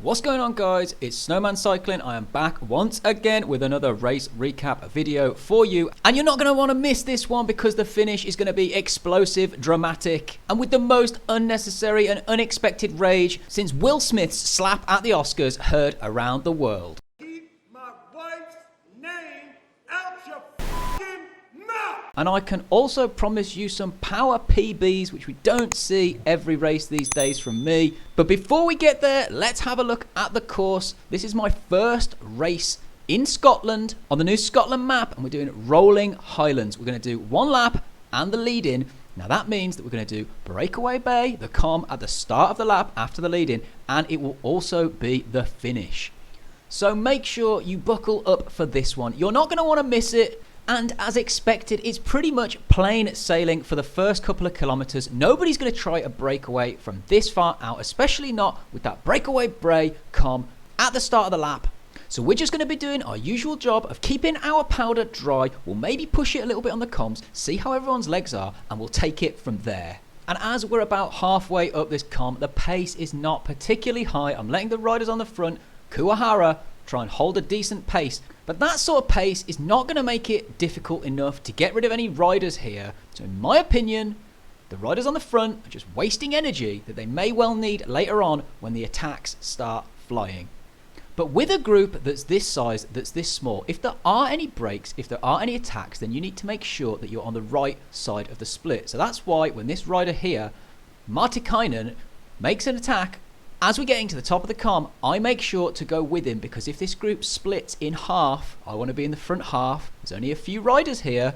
What's going on, guys? It's Snowman Cycling. I am back once again with another race recap video for you, and you're not going to want to miss this one because the finish is going to be explosive, dramatic, and with the most unnecessary and unexpected rage since Will Smith's slap at the Oscars heard around the world. Keep my wife's name out your f***ing mouth! And I can also promise you some power PBs, which we don't see every race these days from me. But before we get there, let's have a look at the course. This is my first race in Scotland on the new Scotland map, and we're doing rolling Highlands. We're going to do one lap and the lead-in. Now that means that we're going to do Breakaway Bay, the calm at the start of the lap after the lead-in, and it will also be the finish. So make sure you buckle up for this one. You're not going to want to miss it. And as expected, it's pretty much plain sailing for the first couple of kilometers. Nobody's going to try a breakaway from this far out, especially not with that breakaway Bray calm at the start of the lap. So we're just going to be doing our usual job of keeping our powder dry. We'll maybe push it a little bit on the comms, see how everyone's legs are, and we'll take it from there. And as we're about halfway up this calm, the pace is not particularly high. I'm letting the riders on the front, Kuwahara, try and hold a decent pace. But that sort of pace is not going to make it difficult enough to get rid of any riders here. So in my opinion, the riders on the front are just wasting energy that they may well need later on when the attacks start flying. But with a group that's this size, that's this small, if there are any breaks, if there are any attacks, then you need to make sure that you're on the right side of the split. So that's why when this rider here, Martikainen, makes an attack, as we're getting to the top of the calm, I make sure to go with him, because if this group splits in half, I want to be in the front half. There's only a few riders here,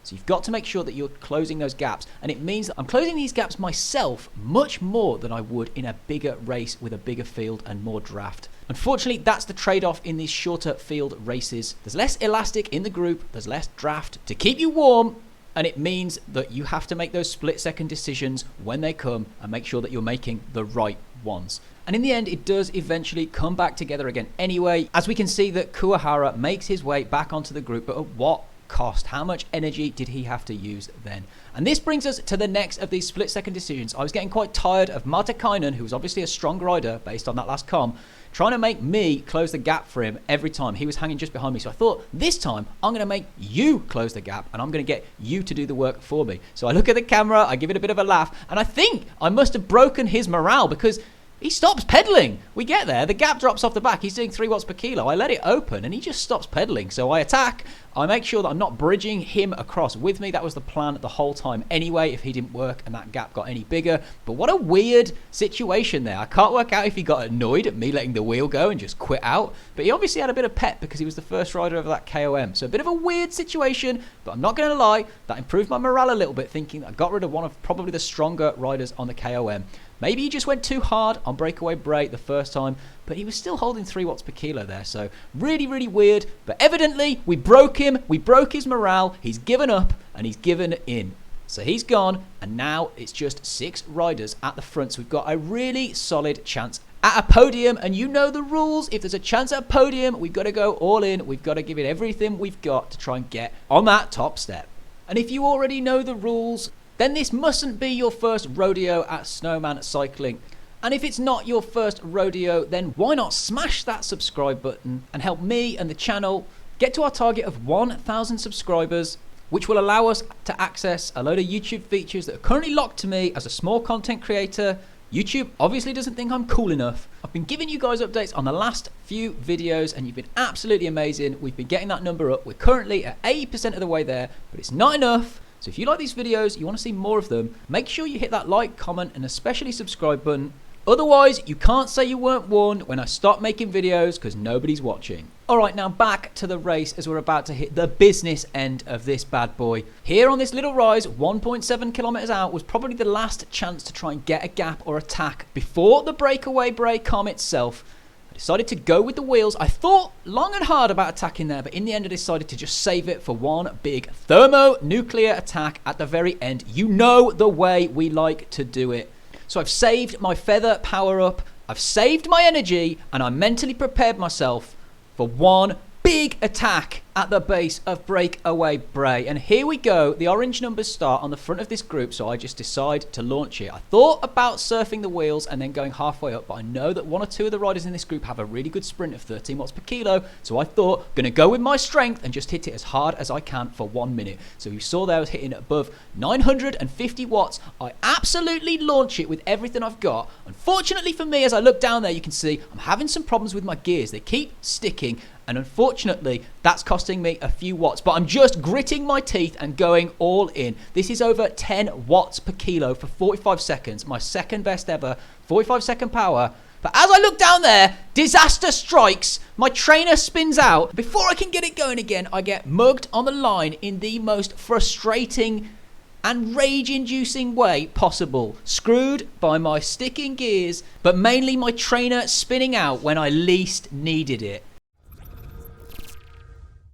so you've got to make sure that you're closing those gaps. And it means that I'm closing these gaps myself much more than I would in a bigger race with a bigger field and more draft. Unfortunately, that's the trade-off in these shorter field races. There's less elastic in the group, there's less draft to keep you warm, and it means that you have to make those split-second decisions when they come and make sure that you're making the right ones. And in the end, it does eventually come back together again anyway, as we can see that Kuwahara makes his way back onto the group, but at what cost? How much energy did he have to use then? And this brings us to the next of these split-second decisions. I was getting quite tired of Martikainen, who was obviously a strong rider based on that last calm, trying to make me close the gap for him every time. He was hanging just behind me. So I thought, this time, I'm going to make you close the gap, and I'm going to get you to do the work for me. So I look at the camera, I give it a bit of a laugh, and I think I must have broken his morale, because he stops pedaling. We get there, the gap drops off the back. He's doing 3 watts per kilo. I let it open and he just stops pedaling. So I attack. I make sure that I'm not bridging him across with me. That was the plan the whole time anyway, if he didn't work and that gap got any bigger. But what a weird situation there. I can't work out if he got annoyed at me letting the wheel go and just quit out. But he obviously had a bit of pep because he was the first rider over that KOM. So a bit of a weird situation, but I'm not going to lie, that improved my morale a little bit, thinking I got rid of one of probably the stronger riders on the KOM. Maybe he just went too hard on Breakaway Break the first time, but he was still holding 3 watts per kilo there. So really, really weird. But evidently, we broke him. We broke his morale. He's given up and he's given in. So he's gone, and now it's just 6 riders at the front. So we've got a really solid chance at a podium, and you know the rules. If there's a chance at a podium, we've got to go all in. We've got to give it everything we've got to try and get on that top step. And if you already know the rules, then this mustn't be your first rodeo at Snowman Cycling. And if it's not your first rodeo, then why not smash that subscribe button and help me and the channel get to our target of 1,000 subscribers, which will allow us to access a load of YouTube features that are currently locked to me as a small content creator. YouTube obviously doesn't think I'm cool enough. I've been giving you guys updates on the last few videos and you've been absolutely amazing. We've been getting that number up. We're currently at 80% of the way there, but it's not enough. So if you like these videos, you want to see more of them, make sure you hit that like, comment, and especially subscribe button. Otherwise, you can't say you weren't warned when I stop making videos because nobody's watching. Alright, now back to the race as we're about to hit the business end of this bad boy. Here on this little rise, 1.7 kilometers out, was probably the last chance to try and get a gap or attack before the breakaway break calm itself. Decided to go with the wheels. I thought long and hard about attacking there, but in the end I decided to just save it for one big thermonuclear attack at the very end. You know the way we like to do it. So I've saved my feather power up, I've saved my energy, and I mentally prepared myself for one big attack at the base of Breakaway Bray. And here we go. The orange numbers start on the front of this group, so I just decide to launch it. I thought about surfing the wheels and then going halfway up, but I know that one or two of the riders in this group have a really good sprint of 13 watts per kilo, so I thought, going to go with my strength and just hit it as hard as I can for 1 minute. So you saw there I was hitting above 950 watts. I absolutely launch it with everything I've got. Unfortunately for me, as I look down there, you can see I'm having some problems with my gears. They keep sticking, and unfortunately, that's costing me a few watts. But I'm just gritting my teeth and going all in. This is over 10 watts per kilo for 45 seconds. My second best ever 45-second power. But as I look down there, disaster strikes. My trainer spins out. Before I can get it going again, I get mugged on the line in the most frustrating and rage-inducing way possible. Screwed by my sticking gears, but mainly my trainer spinning out when I least needed it.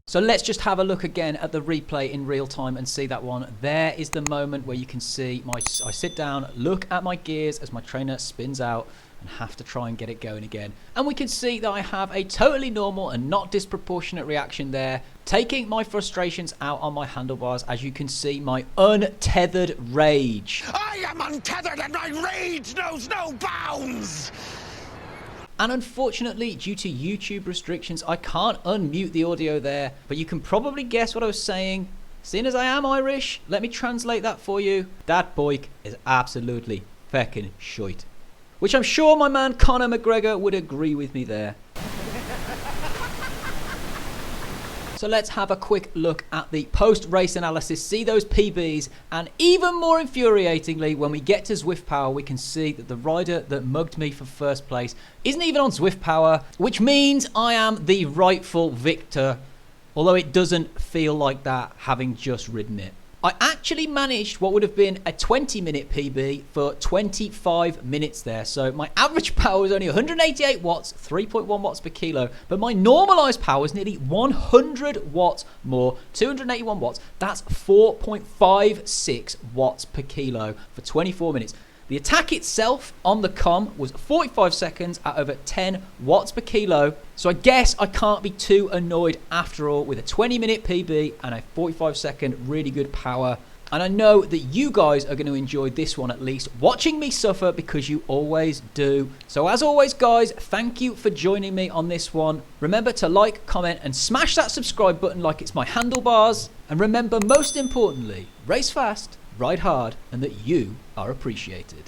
So let's just have a look again at the replay in real time and see that one. There is the moment where you can see I sit down, look at my gears as my trainer spins out and have to try and get it going again. And we can see that I have a totally normal and not disproportionate reaction there, taking my frustrations out on my handlebars. As you can see, my untethered rage. I am untethered and my rage knows no bounds! And unfortunately, due to YouTube restrictions, I can't unmute the audio there, but you can probably guess what I was saying. Seeing as I am Irish, let me translate that for you. That bike is absolutely feckin' shite. Which I'm sure my man Conor McGregor would agree with me there. So let's have a quick look at the post-race analysis, see those PBs, and even more infuriatingly, when we get to Zwift Power, we can see that the rider that mugged me for first place isn't even on Zwift Power, which means I am the rightful victor, although it doesn't feel like that having just ridden it. I actually managed what would have been a 20-minute PB for 25 minutes there. So my average power was only 188 watts, 3.1 watts per kilo. But my normalized power is nearly 100 watts more, 281 watts. That's 4.56 watts per kilo for 24 minutes. The attack itself on the com was 45 seconds at over 10 watts per kilo. So I guess I can't be too annoyed after all with a 20-minute PB and a 45-second really good power. And I know that you guys are going to enjoy this one at least, watching me suffer, because you always do. So as always, guys, thank you for joining me on this one. Remember to like, comment, and smash that subscribe button like it's my handlebars. And remember, most importantly, race fast, ride hard, and that you are appreciated.